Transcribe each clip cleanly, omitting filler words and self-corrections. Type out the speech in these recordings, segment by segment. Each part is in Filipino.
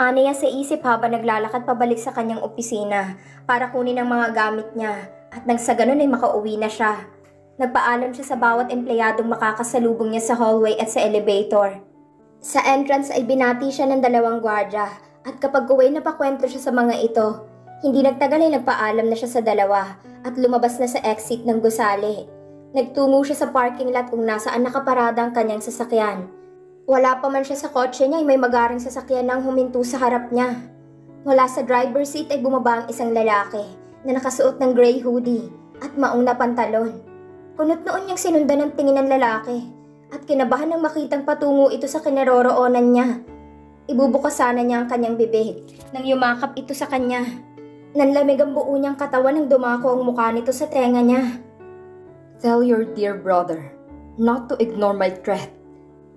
Aniya sa isip habang naglalakad pabalik sa kanyang opisina para kunin ang mga gamit niya at nang sa ganun ay makauwi na siya. Nagpaalam siya sa bawat empleyadong makakasalubong niya sa hallway at sa elevator. Sa entrance ay binati siya ng 2 gwardya at kapag uwi napakwento siya sa mga ito, hindi nagtagal ay nagpaalam na siya sa 2 at lumabas na sa exit ng gusali. Nagtungo siya sa parking lot kung nasaan nakaparada ang kanyang sasakyan. Wala pa man siya sa kotse niya ay may magaring sasakyan nang huminto sa harap niya. Mula sa driver's seat ay bumaba ang isang lalaki na nakasuot ng gray hoodie at maong na pantalon. Kunot noon niyang sinundan ng tingin ng lalaki at kinabahan nang makitang patungo ito sa kinaroroonan niya. Ibubukas sana niya ang kanyang bibig nang yumakap ito sa kanya. Nanlamig ang buo niyang katawan nang dumako ang mukha nito sa tenga niya. Tell your dear brother not to ignore my threat.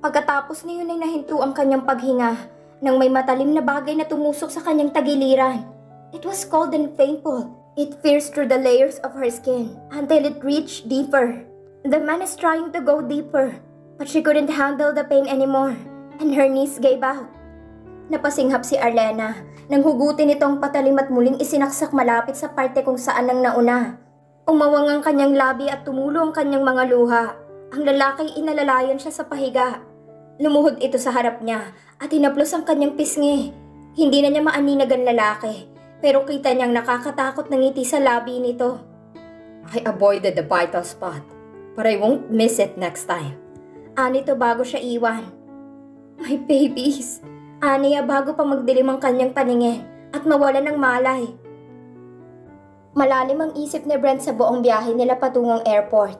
Pagkatapos niyon ay nahinto ang kanyang paghinga nang may matalim na bagay na tumusok sa kanyang tagiliran. It was cold and painful. It pierced through the layers of her skin until it reached deeper. The man is trying to go deeper, but she couldn't handle the pain anymore and her knees gave out. Napasinghap si Arlena nang hugutin itong patalim at muling isinaksak malapit sa parte kung saan ang nauna. Umawang ang kanyang labi at tumulo ang kanyang mga luha. Ang lalaki inalalayan siya sa pahiga. Lumuhod ito sa harap niya at hinaplos ang kanyang pisngi. Hindi na niya maaninag ang lalaki, pero kita niyang nakakatakot na ngiti sa labi nito. I avoided the vital spot, but I won't miss it next time. Anito bago siya iwan. My babies. Aniya bago pa magdilim ang kanyang paningin at mawala ng malay. Malalim ang isip ni Brent sa buong biyahe nila patungong airport.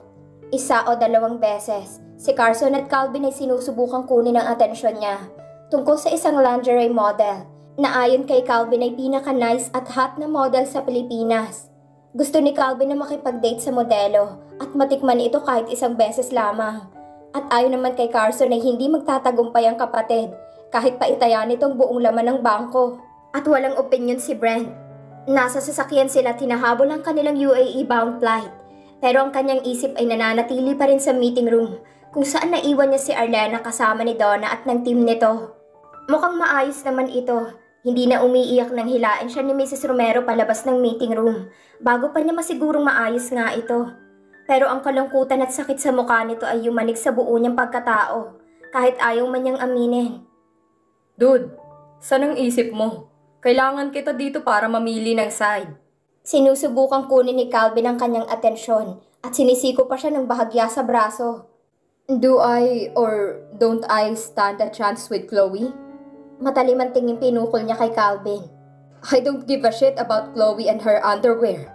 1 o 2 beses, si Carson at Calvin ay sinusubukang kunin ang atensyon niya tungkol sa isang lingerie model na ayon kay Calvin ay pinaka-nice at hot na model sa Pilipinas. Gusto ni Calvin na makipag-date sa modelo at matikman ito kahit 1 beses lamang. At ayon naman kay Carson ay hindi magtatagumpay ang kapatid kahit paitayan itong buong laman ng bangko. At walang opinyon si Brent. Nasa sasakyan sila tinahabol ang kanilang UAE-bound flight. Pero ang kanyang isip ay nananatili pa rin sa meeting room kung saan naiwan niya si Arlena kasama ni Donna at ng team nito. Mukhang maayos naman ito. Hindi na umiiyak nang hilain siya ni Mrs. Romero palabas ng meeting room bago pa niya masigurong maayos nga ito. Pero ang kalungkutan at sakit sa mukha nito ay yumanig sa buo niyang pagkatao kahit ayaw man niyang aminin. Dude, saan ang isip mo? Kailangan kita dito para mamili ng side. Sinusubukang kunin ni Calvin ang kanyang atensyon at sinisiko pa siya ng bahagya sa braso. Do I or don't I stand a chance with Chloe? Matalim ang tingin pinukol niya kay Calvin. I don't give a shit about Chloe and her underwear.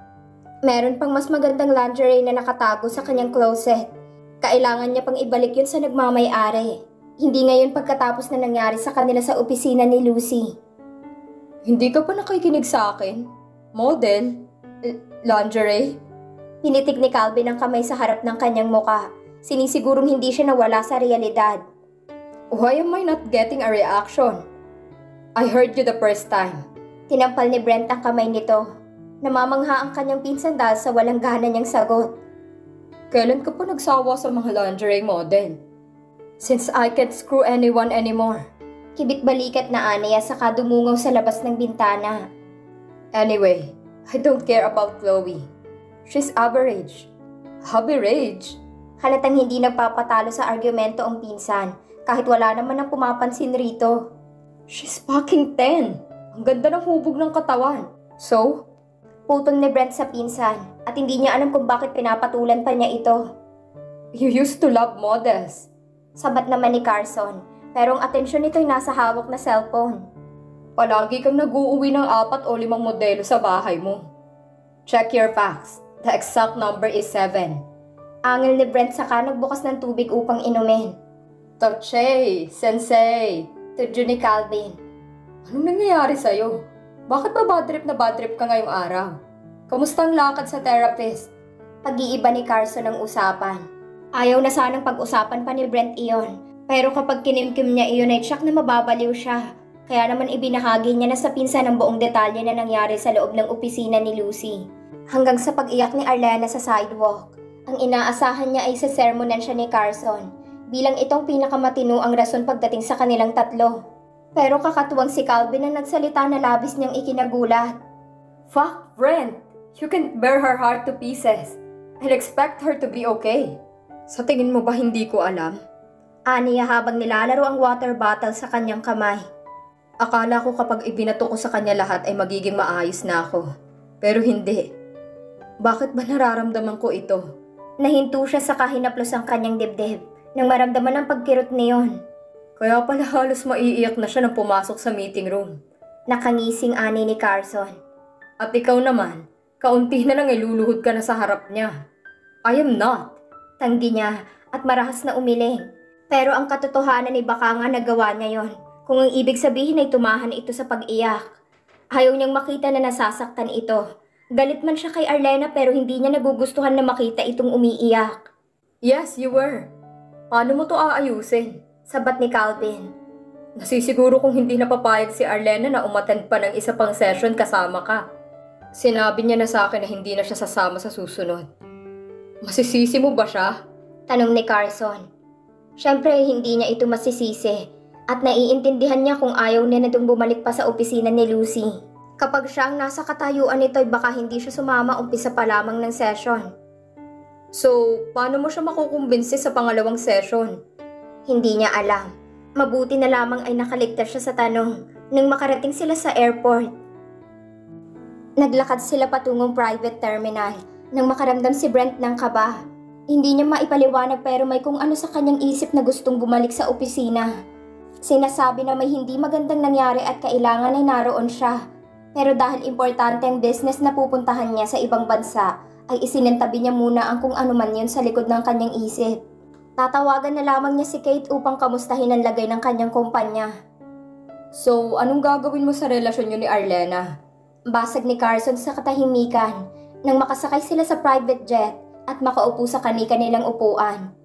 Meron pang mas magandang lingerie na nakatago sa kanyang closet. Kailangan niya pang ibalik yun sa nagmamay-ari. Hindi ngayon pagkatapos na nangyari sa kanila sa opisina ni Lucy. Hindi ka pa nakikinig sa akin? Model? Lingerie? Pinitik ni Calvin ang kamay sa harap ng kanyang muka. Sinisigurong hindi siya nawala sa realidad. Why am I not getting a reaction? I heard you the first time. Tinampal ni Brent ang kamay nito. Namamangha ang kanyang pinsan dahil sa walang gana niyang sagot. Kailan ka pa nagsawa sa mga lingerie model? Since I can't screw anyone anymore. Kibit-balikat na Aniya saka dumungaw sa labas ng bintana. Anyway, I don't care about Chloe. She's average. Average? Halatang hindi nagpapatalo sa argumento ang pinsan, kahit wala naman ang pumapansin rito. She's fucking 10. Ang ganda ng hubog ng katawan. So? Putol ni Brent sa pinsan, at hindi niya alam kung bakit pinapatulan pa niya ito. You used to love models. Sabat naman ni Carson, pero ang atensyon nito ay nasa hawak na cellphone. Palagi kang nag-uuwi ng 4 o 5 modelo sa bahay mo. Check your facts. The exact number is 7. Angil ni Brent saka nagbukas ng tubig upang inumin. Toche, sensei, tudyo ni Calvin. Anong nangyayari sa'yo? Bakit ba bad trip ka ngayong araw? Kamusta ang lakad sa therapist? Pag-iiba ni Carson ang usapan. Ayaw na sanang pag-usapan pa ni Brent iyon. Pero kapag kinimkim niya iyon ay tsak na mababaliw siya. Kaya naman ibinahagi niya na sa pinsan ang buong detalye na nangyari sa loob ng opisina ni Lucy. Hanggang sa pag-iyak ni Arlena sa sidewalk. Ang inaasahan niya ay sa sermonan siya ni Carson, bilang itong pinakamatino ang rason pagdating sa kanilang tatlo. Pero kakatuwang si Calvin ang nagsalita na labis niyang ikinagulat. Fuck, Brent! You can bear her heart to pieces and expect her to be okay. Sa tingin mo ba hindi ko alam? Aniya habang nilalaro ang water bottle sa kanyang kamay. Akala ko kapag ibinato ko sa kanya lahat ay magiging maayos na ako. Pero hindi. Bakit ba nararamdaman ko ito? Nahinto siya sa kahinaplos ang kanyang dibdib nang maramdaman ang pagkirot niyon. Kaya pala halos maiiyak na siya nang pumasok sa meeting room. Nakangising ani ni Carson. At ikaw naman, kaunti na lang iluluhod ka na sa harap niya. I am not. Tanggi niya at marahas na umiling. Pero ang katotohanan ay baka nga nagawa niya yon. Kung ang ibig sabihin ay tumahan ito sa pag-iyak. Ayaw niyang makita na nasasaktan ito. Galit man siya kay Arlena pero hindi niya nagugustuhan na makita itong umiiyak. Yes, you were. Paano mo to aayusin? Sabat ni Calvin. Nasisiguro kung hindi napapayag si Arlena na umattend pa ng isa pang session kasama ka. Sinabi niya na sa akin na hindi na siya sasama sa susunod. Masisisi mo ba siya? Tanong ni Carson. Siyempre hindi niya ito masisisi at naiintindihan niya kung ayaw niya na itong bumalik pa sa opisina ni Lucy. Kapag siya ang nasa katayuan nito ay baka hindi siya sumama umpisa pa lamang ng session. So, paano mo siya makukumbinsi sa pangalawang session? Hindi niya alam. Mabuti na lamang ay nakaligtas siya sa tanong nang makarating sila sa airport. Naglakad sila patungong private terminal nang makaramdam si Brent ng kaba. Hindi niya maipaliwanag pero may kung ano sa kanyang isip na gustong bumalik sa opisina. Sinasabi na may hindi magandang nangyari at kailangan ay naroon siya. Pero dahil importante ang business na pupuntahan niya sa ibang bansa, ay isinantabi niya muna ang kung ano man yun sa likod ng kanyang isip. Tatawagan na lamang niya si Kate upang kamustahin ang lagay ng kanyang kumpanya. So, anong gagawin mo sa relasyon niyo ni Arlena? Basag ni Carson sa katahimikan nang makasakay sila sa private jet at makaupo sa kani-kanilang upuan.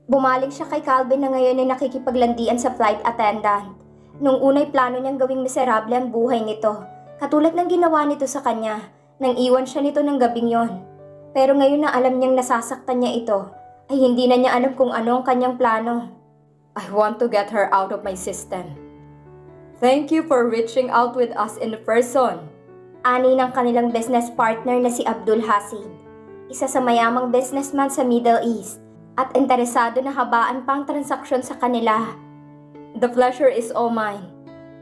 Bumaling siya kay Calvin na ngayon ay nakikipaglandian sa flight attendant. Nung unay plano niyang gawing miserable ang buhay nito, katulad ng ginawa nito sa kanya nang iwan siya nito ng gabing yon. Pero ngayon na alam niyang nasasaktan niya ito, ay hindi na niya alam kung ano ang kanyang plano. I want to get her out of my system. Thank you for reaching out with us in person. Ani ng kanilang business partner na si Abdul Hasid, isa sa mayamang businessman sa Middle East at interesado na habaan pang transaksyon sa kanila. The pleasure is all mine.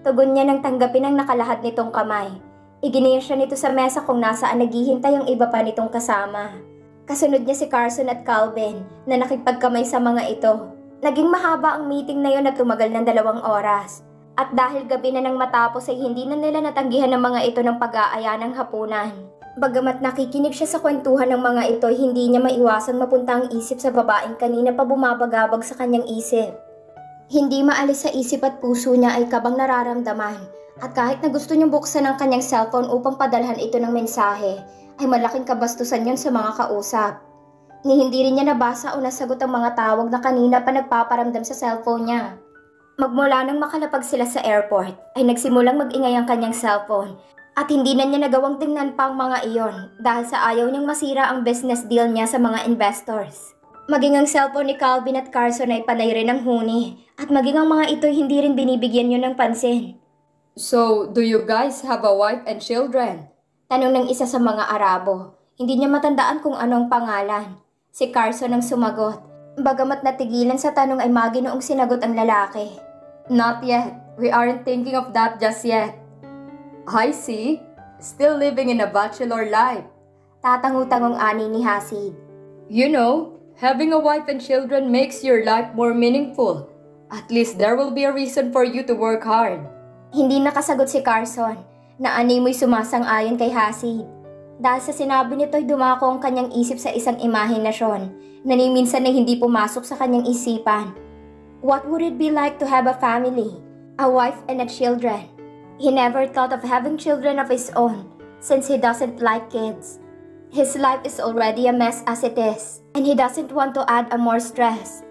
Tugon niya nang tanggapin ang nakalahad nitong kamay. Iginiya siya nito sa mesa kung nasaan naghihintay ang iba pa nitong kasama. Kasunod niya si Carson at Calvin na nakipagkamay sa mga ito. Naging mahaba ang meeting na yon at tumagal ng 2 oras. At dahil gabi na nang matapos ay hindi na nila natanggihan ng mga ito ng pag-aaya ng hapunan. Bagamat nakikinig siya sa kwentuhan ng mga ito, hindi niya maiwasang mapunta ang isip sa babaeng kanina pa bumabagabag sa kanyang isip. Hindi maalis sa isip at puso niya ay kabang nararamdaman. At kahit na gusto niyang buksan ang kanyang cellphone upang padalhan ito ng mensahe, ay malaking kabastusan yon sa mga kausap. Ni hindi rin niya nabasa o nasagot ang mga tawag na kanina pa nagpaparamdam sa cellphone niya. Magmula nang makalapag sila sa airport, ay nagsimulang mag-ingay ang kanyang cellphone at hindi na niya nagawang tingnan pa ang mga iyon dahil sa ayaw niyang masira ang business deal niya sa mga investors. Maging ang cellphone ni Calvin at Carson ay panay rin ng huni at maging ang mga ito hindi rin binibigyan yun ng pansin. So, do you guys have a wife and children? Tanong ng isa sa mga Arabo. Hindi niya matandaan kung anong pangalan. Si Carson ang sumagot. Bagamat natigilan sa tanong ay maginoong sinagot ang lalaki. Not yet. We aren't thinking of that just yet. I see. Still living in a bachelor life. Tatangu-tangong ani ni Hasid. You know, having a wife and children makes your life more meaningful. At least there will be a reason for you to work hard. Hindi nakasagot si Carson na animoy sumasang-ayon kay Hasid. Dahil sa sinabi nito ay dumako ang kanyang isip sa isang imahinasyon na ni minsan na hindi pumasok sa kanyang isipan. What would it be like to have a family, a wife and a children? He never thought of having children of his own since he doesn't like kids. His life is already a mess as it is and he doesn't want to add a more stress.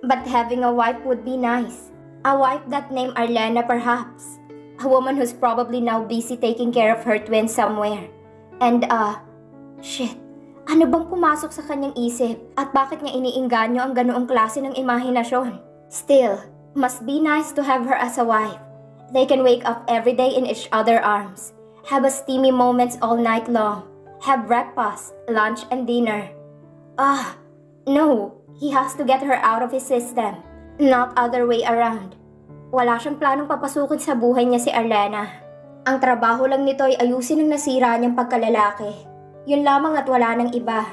But having a wife would be nice. A wife that named Arlena perhaps. A woman who's probably now busy taking care of her twins somewhere. And shit, ano bang pumasok sa kanyang isip at bakit niya iniinganyo ang ganoong klase ng imahinasyon? Still, must be nice to have her as a wife. They can wake up every day in each other's arms, have a steamy moments all night long, have breakfast, lunch, and dinner. No, he has to get her out of his system, not other way around. Wala siyang planong papasukin sa buhay niya si Arlena. Ang trabaho lang nito ay ayusin ang nasira niyang pagkalalaki. Yun lamang at wala nang iba.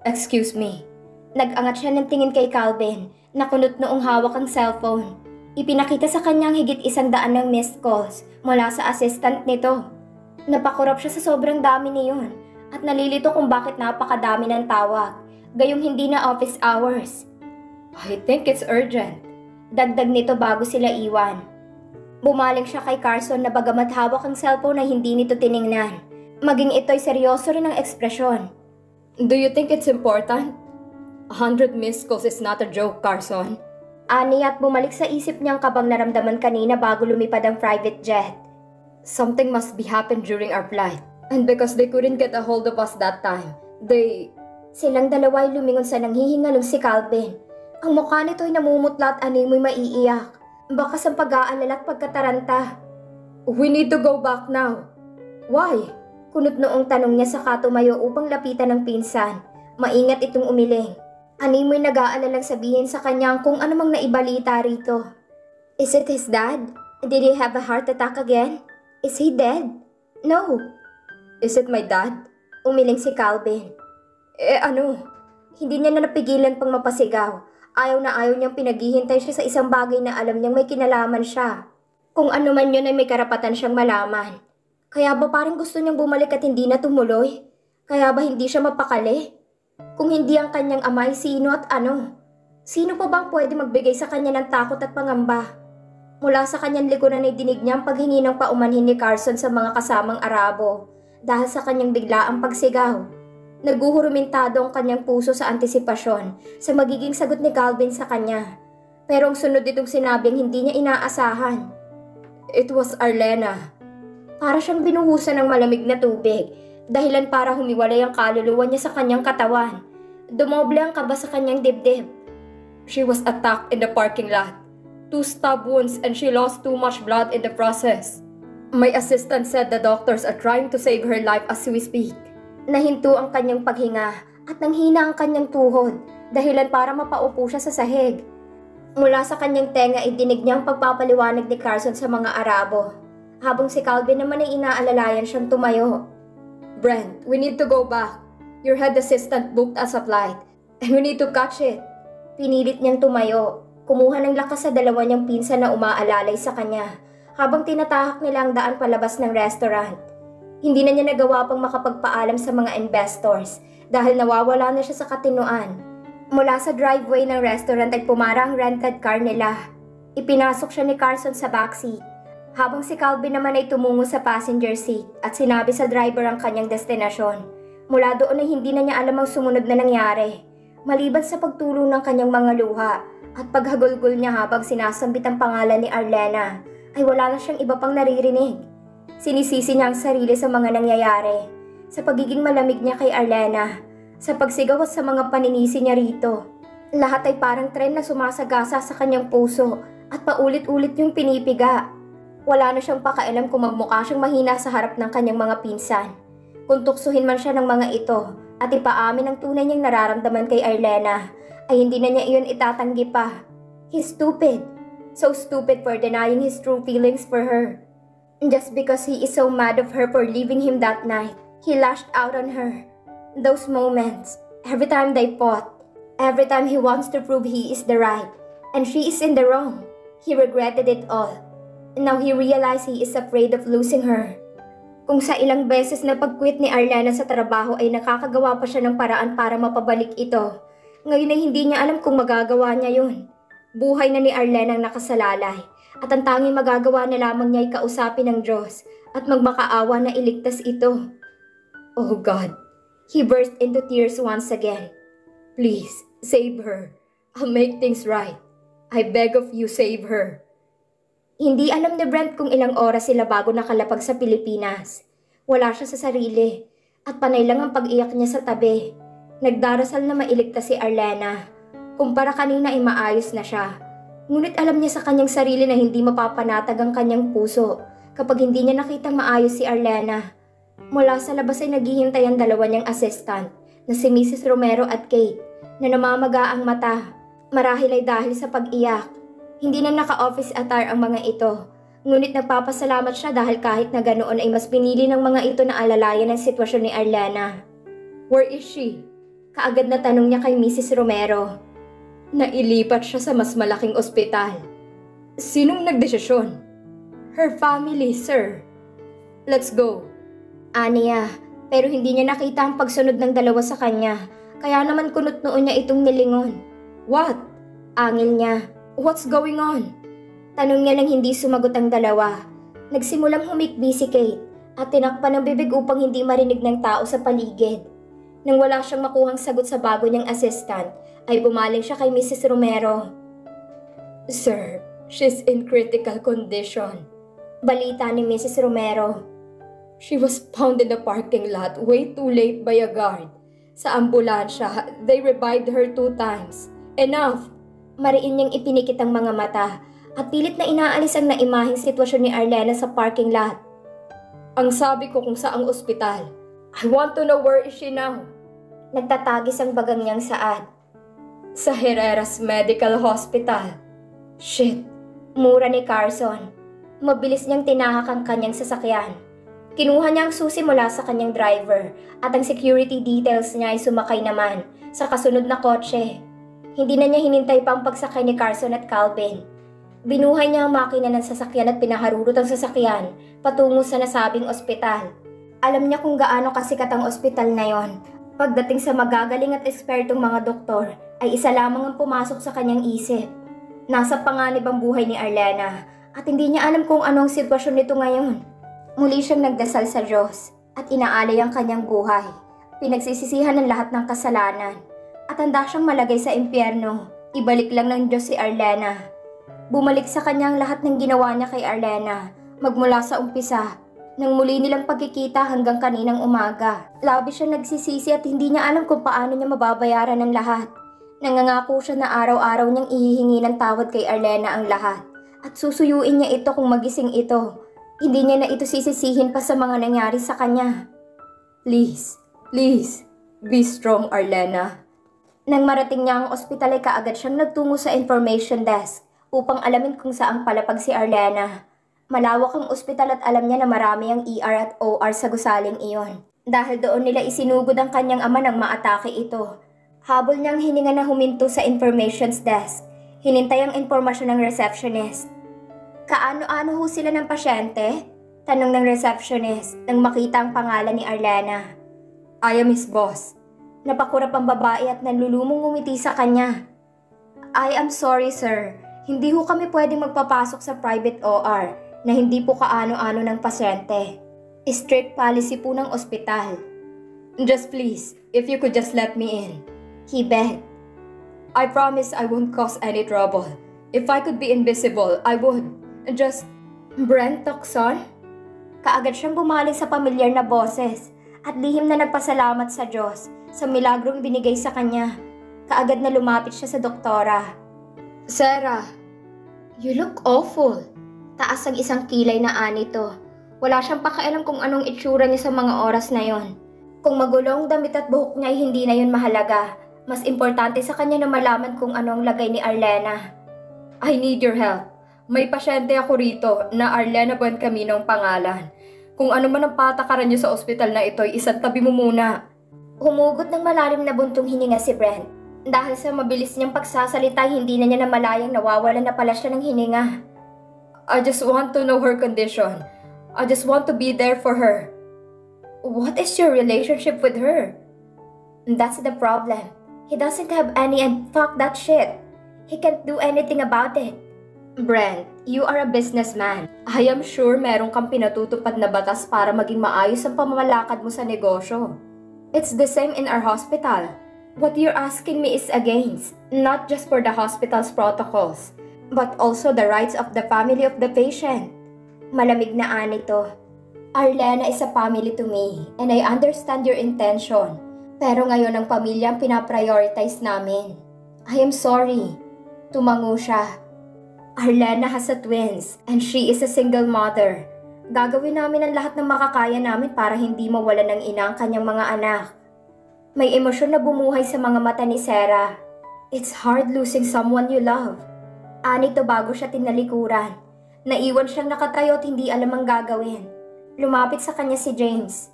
Excuse me. Nag-angat siya ng tingin kay Calvin na kunot noong hawak ang cellphone. Ipinakita sa kanyang higit 100 ng missed calls mula sa assistant nito. Napakurap siya sa sobrang dami niyon at nalilito kung bakit napakadami ng tawag, gayong hindi na office hours. I think it's urgent. Dagdag nito bago sila iwan. Bumaling siya kay Carson na bagamat hawak ang cellphone ay hindi nito tiningnan. Maging ito'y seryoso rin ang ekspresyon. Do you think it's important? 100 missed calls is not a joke, Carson. Ani at bumalik sa isip niyang kabang naramdaman kanina bago lumipad ang private jet. Something must be happened during our flight. And because they couldn't get a hold of us that time, Silang dalawa ay lumingon sa nanghihingalong si Calvin. Ang mukha nito'y namumutla at animoy maiiyak. Baka sa pag-aalala at pagkataranta. We need to go back now. Why? Kunot noong tanong niya sa tumayo upang lapitan ng pinsan. Maingat itong umiling. Animoy nag-aalalang sabihin sa kanya kung anumang naibalita rito. Is it his dad? Did he have a heart attack again? Is he dead? No. Is it my dad? Umiling si Calvin. Hindi niya na napigilan pang mapasigaw. Ayaw na ayaw niyang pinaghihintay siya sa isang bagay na alam niyang may kinalaman siya. Kung ano man yun ay may karapatan siyang malaman. Kaya ba parang gusto niyang bumalik at hindi na tumuloy? Kaya ba hindi siya mapakali? Kung hindi ang kanyang ama ay sino at ano? Sino pa bang pwede magbigay sa kanya ng takot at pangamba? Mula sa kanyang likuran ay dinig niya ang paghingi ng paumanhin ni Carson sa mga kasamang Arabo dahil sa kanyang biglaang pagsigaw. Naguhurumintado ang kanyang puso sa antisipasyon sa magiging sagot ni Calvin sa kanya. Pero ang sunod itong sinabing hindi niya inaasahan. It was Arlena. Para siyang binuhusan ng malamig na tubig, dahilan para humiwalay ang kaluluwa niya sa kanyang katawan. Dumoble ang kaba sa kanyang dibdib. She was attacked in the parking lot. 2 stab wounds and she lost too much blood in the process. My assistant said the doctors are trying to save her life as we speak. Nahinto ang kanyang paghinga at nanghina ang kanyang tuhod, dahilan para mapaupo siya sa sahig. Mula sa kanyang tenga ay dinig niya ang pagpapaliwanag ni Carson sa mga Arabo, habang si Calvin naman ay inaalalayan siyang tumayo. Brent, we need to go back. Your head assistant booked us a flight, and we need to catch it. Pinilit niyang tumayo, kumuha ng lakas sa dalawa niyang pinsan na umaalalay sa kanya, habang tinatahak nila ang daan palabas ng restaurant. Hindi na niya nagawa pang makapagpaalam sa mga investors dahil nawawala na siya sa katinuan. Mula sa driveway ng restaurant ay pumara ang rented car nila. Ipinasok siya ni Carson sa backseat, habang si Calvin naman ay tumungo sa passenger seat at sinabi sa driver ang kanyang destinasyon. Mula doon ay hindi na niya alam ang sumunod na nangyari, maliban sa pagtulong ng kanyang mga luha at paghagulgol niya habang sinasambit ang pangalan ni Arlena, ay wala na siyang iba pang naririnig. Sinisisi niya ang sarili sa mga nangyayari, sa pagiging malamig niya kay Arlena, sa pagsigaw at sa mga paninisi niya rito. Lahat ay parang tren na sumasagasa sa kanyang puso at paulit-ulit yung pinipiga. Wala na siyang pakailam kung magmukha siyang mahina sa harap ng kanyang mga pinsan. Kung tuksuhin man siya ng mga ito at ipaamin ang tunay niyang nararamdaman kay Arlena, ay hindi na niya iyon itatanggi pa. He's stupid. So stupid for denying his true feelings for her. Just because he is so mad of her for leaving him that night, he lashed out on her. Those moments, every time they fought, every time he wants to prove he is the right, and she is in the wrong, he regretted it all. And now he realized he is afraid of losing her. Kung sa ilang beses na pag-quit ni Arlena sa trabaho ay nakakagawa pa siya ng paraan para mapabalik ito, ngayon ay hindi niya alam kung magagawa niya yun. Buhay na ni Arlena ang nakasalalay. At ang tanging magagawa na lamang niya ay kausapin ng Diyos at magmakaawa na iligtas ito. Oh God, he burst into tears once again. Please, save her. I'll make things right. I beg of you, save her. Hindi alam ni Brent kung ilang oras sila bago nakalapag sa Pilipinas. Wala siya sa sarili at panay lang ang pag-iyak niya sa tabi. Nagdarasal na mailigtas si Arlena. Kumpara kanina ay maayos na siya. Ngunit alam niya sa kanyang sarili na hindi mapapanatag ang kanyang puso kapag hindi niya nakitang maayos si Arlena. Mula sa labas ay naghihintay ang dalawa niyang assistant na si Mrs. Romero at Kate na namamaga ang mata. Marahil ay dahil sa pag-iyak. Hindi na naka-office attire ang mga ito. Ngunit nagpapasalamat siya dahil kahit na ganoon ay mas pinili ng mga ito na alalayan ang sitwasyon ni Arlena. Where is she? Kaagad na tanong niya kay Mrs. Romero. Nailipat siya sa mas malaking ospital. Sinong nagdesisyon? Her family, sir. Let's go. Aniya, pero hindi niya nakita ang pagsunod ng dalawa sa kanya. Kaya naman kunot noon niya itong nilingon. What? Angil niya. What's going on? Tanong niya nang hindi sumagot ang dalawa. Nagsimulang humikbi si Kate at tinakpan ng bibig upang hindi marinig ng tao sa paligid. Nang wala siyang makuhang sagot sa bago niyang assistant, ay bumaling siya kay Mrs. Romero. Sir, she's in critical condition. Balita ni Mrs. Romero. She was found in the parking lot way too late by a guard. Sa ambulansya, they revived her 2 times. Enough! Mariin niyang ipinikit ang mga mata at pilit na inaalis ang naimahing sitwasyon ni Arlena sa parking lot. Ang sabi ko kung saang ospital. I want to know where is she now? Nagtatagis ang bagang niyang saad. Sa Herrera's Medical Hospital. Shit! Mura ni Carson. Mabilis niyang tinahak ang kanyang sasakyan. Kinuha niya ang susi mula sa kanyang driver at ang security details niya ay sumakay naman sa kasunod na kotse. Hindi na niya hinintay pa ang pagsakay ni Carson at Calvin. Binuhay niya ang makina ng sasakyan at pinaharurot ang sasakyan patungo sa nasabing ospital. Alam niya kung gaano kasikat ang ospital na yon. Pagdating sa magagaling at ekspertong mga doktor, ay isa lamang ang pumasok sa kanyang isip. Nasa panganib ang buhay ni Arlena at hindi niya alam kung anong sitwasyon nito ngayon. Muli siyang nagdasal sa Diyos at inaalay ang kanyang buhay. Pinagsisisihan ng lahat ng kasalanan at handa siyang malagay sa impyerno. Ibalik lang ng Diyos si Arlena. Bumalik sa kanyang lahat ng ginawa niya kay Arlena magmula sa umpisa. Nang muli nilang pagkikita hanggang kaninang umaga. Labis siya nagsisisi at hindi niya alam kung paano niya mababayaran ang lahat. Nangangako siya na araw-araw niyang ihihingi ng tawad kay Arlena ang lahat. At susuyuin niya ito kung magising ito. Hindi niya na ito sisisihin pa sa mga nangyari sa kanya. Please, please, be strong, Arlena. Nang marating niya ang ospital ay kaagad siyang nagtungo sa information desk upang alamin kung saang palapag si Arlena. Malawak ang ospital at alam niya na marami ang ER at OR sa gusaling iyon. Dahil doon nila isinugod ang kanyang ama nang maatake ito. Habol niyang hininga na huminto sa informations desk. Hinintay ang impormasyon ng receptionist. Kaano-ano ho sila ng pasyente? Tanong ng receptionist nang makita ang pangalan ni Arlena. I am his boss. Napakurap ang babae at nanlulumong ngumiti sa kanya. I am sorry sir. Hindi ho kami pwedeng magpapasok sa private OR na hindi po kaano-ano ng pasyente. Strict policy po ng ospital. Just please, if you could just let me in. He begged. I promise I won't cause any trouble. If I could be invisible, I would. Just... Brent Toxon? Kaagad siyang bumaling sa pamilyar na boses at lihim na nagpasalamat sa Diyos sa milagrong binigay sa kanya. Kaagad na lumapit siya sa doktora. Sarah, you look awful. Taas ang isang kilay na anito. Wala siyang pakialam kung anong itsura niya sa mga oras na yon. Kung magulong damit at buhok niya ay hindi na yon mahalaga. Mas importante sa kanya na malaman kung anong lagay ni Arlena. I need your help. May pasyente ako rito na Arlena Buencamino ang pangalan. Kung ano man ang patakaran niyo sa ospital na ito, isantabi mo muna. Humugot ng malalim na buntong hininga si Brent. Dahil sa mabilis niyang pagsasalita, hindi na niya namalayang nawawalan na pala siya ng hininga. I just want to know her condition. I just want to be there for her. What is your relationship with her? That's the problem. He doesn't have any and fuck that shit. He can't do anything about it. Brent, you are a businessman. I am sure meron kang pinatutupad na batas para maging maayos ang pamamalakad mo sa negosyo. It's the same in our hospital. What you're asking me is against, not just for the hospital's protocols, but also the rights of the family of the patient. Malamig na anito. Arlena is a family to me, and I understand your intention. Pero ngayon ang pamilya ang pinaprioritize namin. I am sorry. Tumango siya. Arlena has a twins and she is a single mother. Gagawin namin ang lahat ng makakaya namin para hindi mawalan ng ina ang kanyang mga anak. May emosyon na bumuhay sa mga mata ni Sarah. It's hard losing someone you love. Anito bago siya tinalikuran. Naiwan siyang nakatayo at hindi alam ang gagawin. Lumapit sa kanya si James.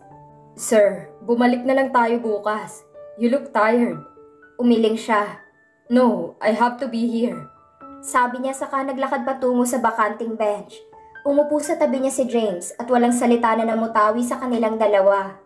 Sir, bumalik na lang tayo bukas. You look tired. Umiling siya. No, I have to be here. Sabi niya saka naglakad patungo sa bakanting bench. Umupo sa tabi niya si James at walang salita na namutawi sa kanilang dalawa.